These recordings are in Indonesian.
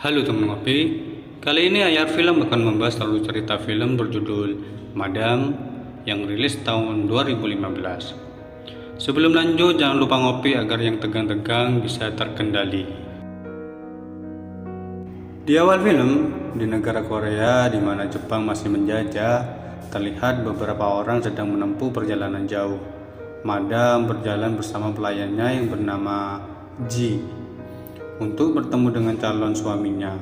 Halo teman ngopi, kali ini Ayar Film akan membahas alur cerita film berjudul Madam yang rilis tahun 2015. Sebelum lanjut, jangan lupa ngopi agar yang tegang-tegang bisa terkendali. Di awal film, di negara Korea di mana Jepang masih menjajah, terlihat beberapa orang sedang menempuh perjalanan jauh. Madam berjalan bersama pelayannya yang bernama Ji untuk bertemu dengan calon suaminya.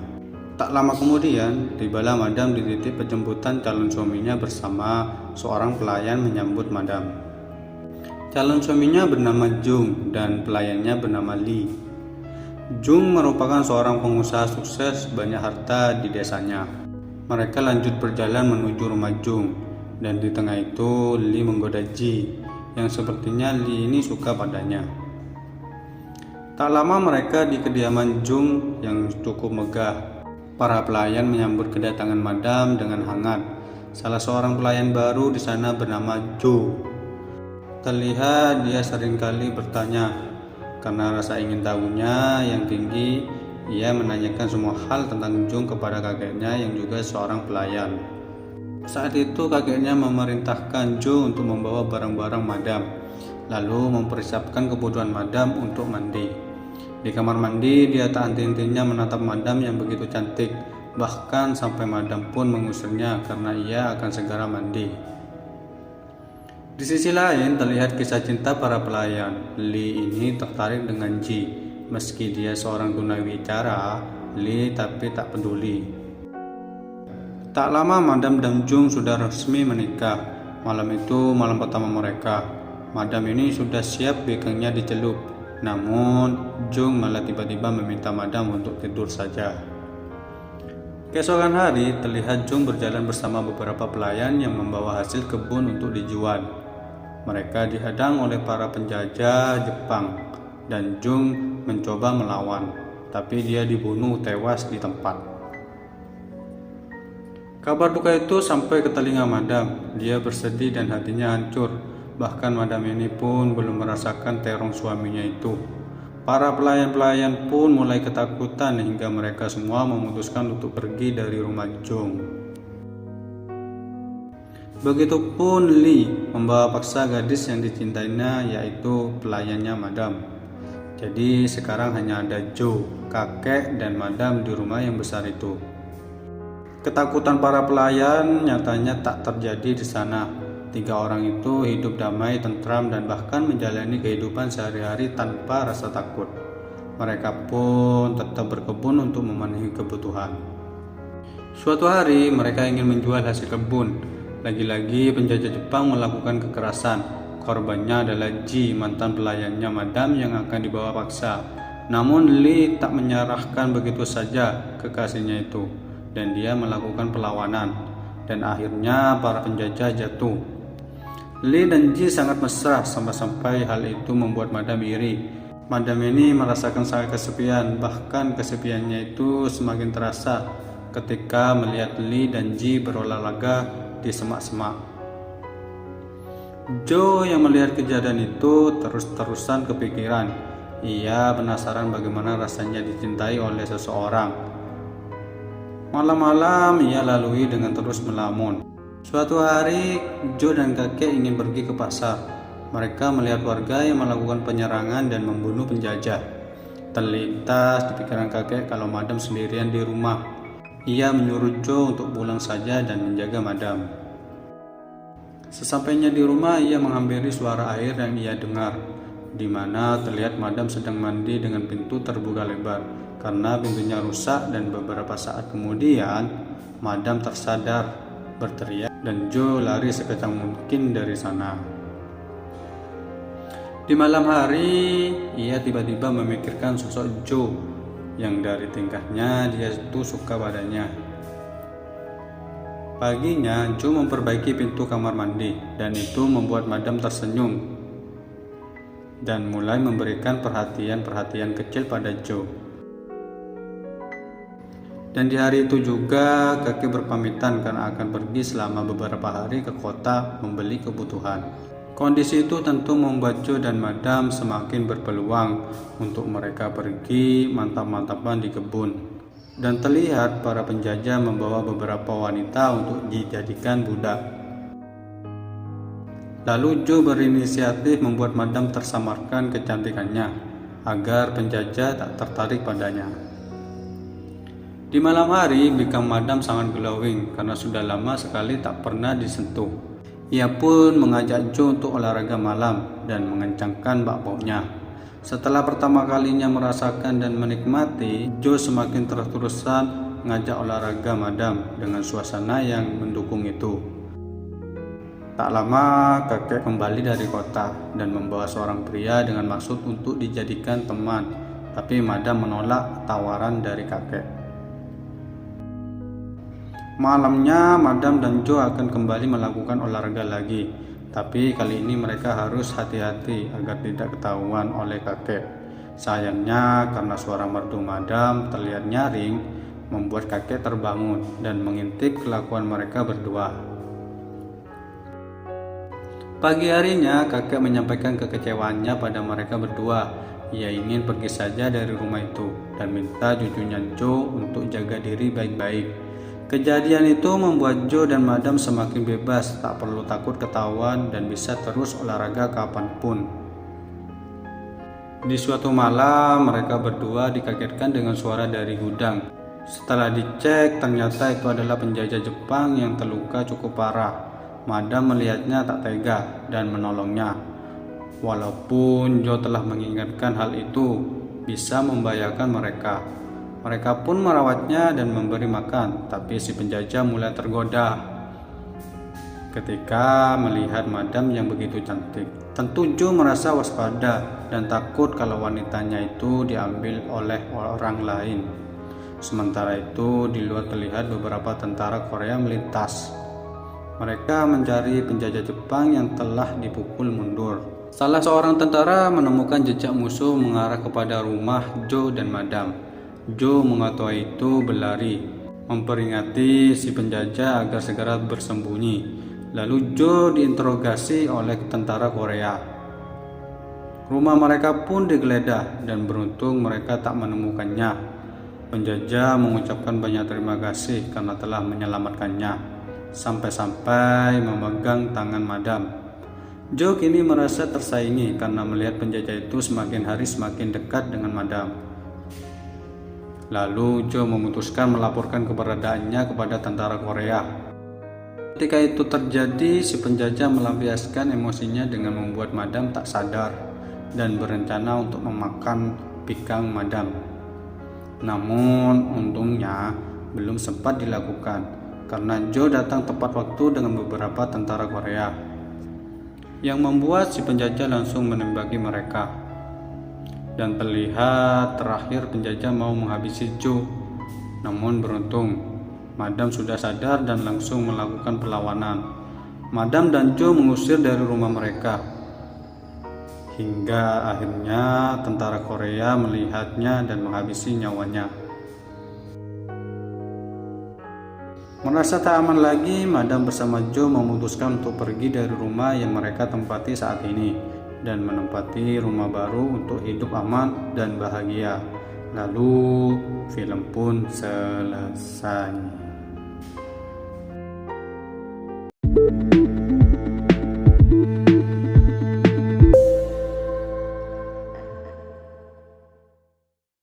Tak lama kemudian, tibalah Madam di titik penjemputan calon suaminya bersama seorang pelayan menyambut Madam. Calon suaminya bernama Jung dan pelayannya bernama Lee. Jung merupakan seorang pengusaha sukses banyak harta di desanya. Mereka lanjut berjalan menuju rumah Jung, dan di tengah itu Lee menggoda Ji, yang sepertinya Lee ini suka padanya. Tak lama mereka di kediaman Jung yang cukup megah. Para pelayan menyambut kedatangan Madam dengan hangat. Salah seorang pelayan baru di sana bernama Jo. Terlihat dia seringkali bertanya. Karena rasa ingin tahunya yang tinggi, ia menanyakan semua hal tentang Jung kepada kakeknya yang juga seorang pelayan. Saat itu kakeknya memerintahkan Jo untuk membawa barang-barang Madam, lalu mempersiapkan kebutuhan Madam untuk mandi. Di kamar mandi, dia tak henti-hentinya menatap Madam yang begitu cantik, bahkan sampai Madam pun mengusirnya karena ia akan segera mandi. Di sisi lain, terlihat kisah cinta para pelayan. Lee ini tertarik dengan Ji. Meski dia seorang tunawicara, Lee tapi tak peduli. Tak lama Madam dan Jung sudah resmi menikah. Malam itu malam pertama mereka. Madam ini sudah siap bekangnya dicelup. Namun Jung malah tiba-tiba meminta Madam untuk tidur saja. Keesokan hari terlihat Jung berjalan bersama beberapa pelayan yang membawa hasil kebun untuk dijual. Mereka dihadang oleh para penjajah Jepang dan Jung mencoba melawan, tapi dia dibunuh tewas di tempat. Kabar duka itu sampai ke telinga Madam. Dia bersedih dan hatinya hancur. Bahkan Madam ini pun belum merasakan terong suaminya itu. Para pelayan-pelayan pun mulai ketakutan hingga mereka semua memutuskan untuk pergi dari rumah Jung. Begitupun Lee membawa paksa gadis yang dicintainya, yaitu pelayannya Madam. Jadi sekarang hanya ada Jo, kakek dan Madam di rumah yang besar itu. Ketakutan para pelayan nyatanya tak terjadi di sana. 3 orang itu hidup damai, tentram, dan bahkan menjalani kehidupan sehari-hari tanpa rasa takut. Mereka pun tetap berkebun untuk memenuhi kebutuhan. Suatu hari mereka ingin menjual hasil kebun. Lagi-lagi penjajah Jepang melakukan kekerasan. Korbannya adalah Ji, mantan pelayannya Madam yang akan dibawa paksa. Namun Lee tak menyerahkan begitu saja kekasihnya itu, dan dia melakukan perlawanan. Dan akhirnya para penjajah jatuh. Lee dan Ji sangat mesra sampai hal itu membuat Madam iri. Madam ini merasakan sangat kesepian, bahkan kesepiannya itu semakin terasa ketika melihat Lee dan Ji berolahraga di semak-semak. Jo yang melihat kejadian itu terus-terusan kepikiran. Ia penasaran bagaimana rasanya dicintai oleh seseorang. Malam-malam ia lalui dengan terus melamun. Suatu hari, Jo dan kakek ingin pergi ke pasar. Mereka melihat warga yang melakukan penyerangan dan membunuh penjajah. Terlintas di pikiran kakek kalau Madam sendirian di rumah. Ia menyuruh Jo untuk pulang saja dan menjaga Madam. Sesampainya di rumah, ia menghampiri suara air yang ia dengar, di mana terlihat Madam sedang mandi dengan pintu terbuka lebar. Karena pintunya rusak dan beberapa saat kemudian Madam tersadar, berteriak, dan Jo lari sekencang mungkin dari sana. Di malam hari, ia tiba-tiba memikirkan sosok Jo yang dari tingkahnya dia itu suka padanya. Paginya, Jo memperbaiki pintu kamar mandi, dan itu membuat Madam tersenyum dan mulai memberikan perhatian-perhatian kecil pada Jo. Dan di hari itu juga kakek berpamitan karena akan pergi selama beberapa hari ke kota membeli kebutuhan. Kondisi itu tentu membuat Jo dan Madam semakin berpeluang untuk mereka pergi mantap-mantapan di kebun. Dan terlihat para penjajah membawa beberapa wanita untuk dijadikan budak. Lalu Joe berinisiatif membuat Madam tersamarkan kecantikannya agar penjajah tak tertarik padanya. Di malam hari, bikang Madam sangat glowing karena sudah lama sekali tak pernah disentuh. Ia pun mengajak Joe untuk olahraga malam dan mengencangkan bakpoknya. Setelah pertama kalinya merasakan dan menikmati, Joe semakin terus-terusan mengajak olahraga Madam dengan suasana yang mendukung itu. Tak lama, kakek kembali dari kota dan membawa seorang pria dengan maksud untuk dijadikan teman, tapi Madam menolak tawaran dari kakek. Malamnya, Madam dan Joe akan kembali melakukan olahraga lagi, tapi kali ini mereka harus hati-hati agar tidak ketahuan oleh kakek. Sayangnya, karena suara merdu Madam terlihat nyaring, membuat kakek terbangun dan mengintip kelakuan mereka berdua. Pagi harinya, kakek menyampaikan kekecewaannya pada mereka berdua. Ia ingin pergi saja dari rumah itu dan minta cucunya Joe untuk jaga diri baik-baik. Kejadian itu membuat Joe dan Madam semakin bebas, tak perlu takut ketahuan dan bisa terus olahraga kapanpun. Di suatu malam, mereka berdua dikagetkan dengan suara dari gudang. Setelah dicek, ternyata itu adalah penjajah Jepang yang terluka cukup parah. Madam melihatnya tak tega dan menolongnya. Walaupun Joe telah mengingatkan hal itu bisa membahayakan mereka. Mereka pun merawatnya dan memberi makan, tapi si penjajah mulai tergoda ketika melihat Madam yang begitu cantik. Tentu Joe merasa waspada dan takut kalau wanitanya itu diambil oleh orang lain. Sementara itu, di luar terlihat beberapa tentara Korea melintas. Mereka mencari penjajah Jepang yang telah dipukul mundur. Salah seorang tentara menemukan jejak musuh mengarah kepada rumah Joe dan Madam. Joe mengetahui itu berlari, memperingati si penjajah agar segera bersembunyi. Lalu Joe diinterogasi oleh tentara Korea. Rumah mereka pun digeledah dan beruntung mereka tak menemukannya. Penjajah mengucapkan banyak terima kasih karena telah menyelamatkannya, sampai-sampai memegang tangan Madam. Joe kini merasa tersaingi karena melihat penjajah itu semakin hari semakin dekat dengan Madam. Lalu Joe memutuskan melaporkan keberadaannya kepada tentara Korea. Ketika itu terjadi, si penjajah melampiaskan emosinya dengan membuat Madam tak sadar dan berencana untuk memakan bikang Madam. Namun untungnya belum sempat dilakukan karena Joe datang tepat waktu dengan beberapa tentara Korea, yang membuat si penjajah langsung menembaki mereka. Dan terlihat terakhir penjajah mau menghabisi Joe. Namun beruntung, Madam sudah sadar dan langsung melakukan perlawanan. Madam dan Joe mengusir dari rumah mereka. Hingga akhirnya tentara Korea melihatnya dan menghabisi nyawanya. Merasa tak aman lagi, Madam bersama Joe memutuskan untuk pergi dari rumah yang mereka tempati saat ini dan menempati rumah baru untuk hidup aman dan bahagia. Lalu film pun selesai.